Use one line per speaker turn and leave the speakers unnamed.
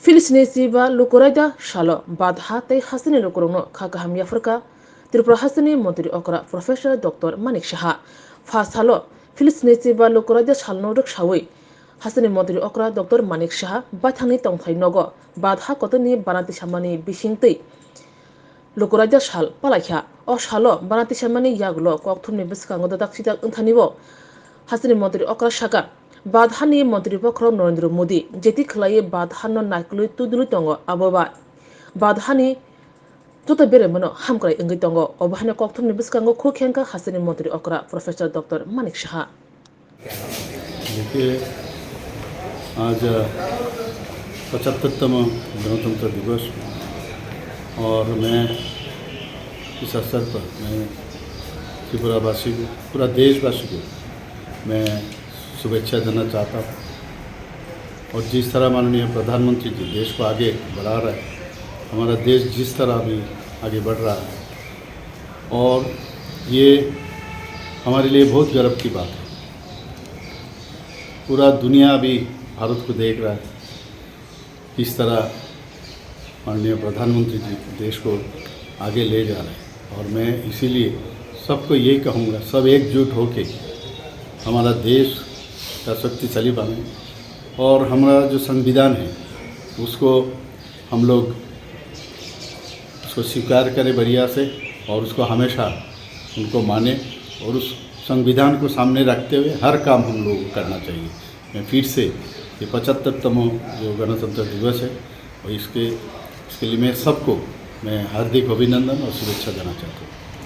Filisnesiba lukurayda shalo badha tay hasini lukurungno khakaham yafrika Tripura hasini Montri Okra Professor Dr. Manik Shaha Fast halo Filisnesiba lukurayda shalno rik shawi hasini Montri Okra Dr. Manik Shaha bathani tongthai nogo badha kotoni banati samani bisingtei lukurayda shal palakha o shalo banati samani yaglo kokthumni biskango dadak sidak unthanibo hasini Montri Okra Shaka Badhani Montri Pokro Narendra Modi jeti khlai badhano naiklu tudulu tongo aboba badhani tuta bere mano hamkrai ingi tongo obahane kokthumni biskango khukhenka hasini Montri Okra Professor Dr. Manik Shaha
देखिए आज 75तम गणतंत्र दिवस और मैं इस अवसर पर मैं त्रिपुरावासी को पूरा देशवासी को मैं शुभेच्छा देना चाहता हूँ। और जिस तरह माननीय प्रधानमंत्री जी देश को आगे बढ़ा रहे हैं, हमारा देश जिस तरह अभी आगे बढ़ रहा है और ये हमारे लिए बहुत गर्व की बात है। पूरा दुनिया अभी भारत को देख रहा है किस तरह माननीय प्रधानमंत्री जी देश को आगे ले जा रहे हैं। और मैं इसीलिए सबको यही कहूँगा, सब एकजुट होके हमारा देश का शक्तिशाली बने और हमारा जो संविधान है उसको हम लोग उसको स्वीकार करें बढ़िया से और उसको हमेशा उनको माने और उस संविधान को सामने रखते हुए हर काम हम लोग को करना चाहिए। मैं फिर से ये 75तम जो गणतंत्र दिवस है और इसके लिए मैं सबको मैं हार्दिक अभिनंदन और शुभेच्छा देना चाहता हूँ।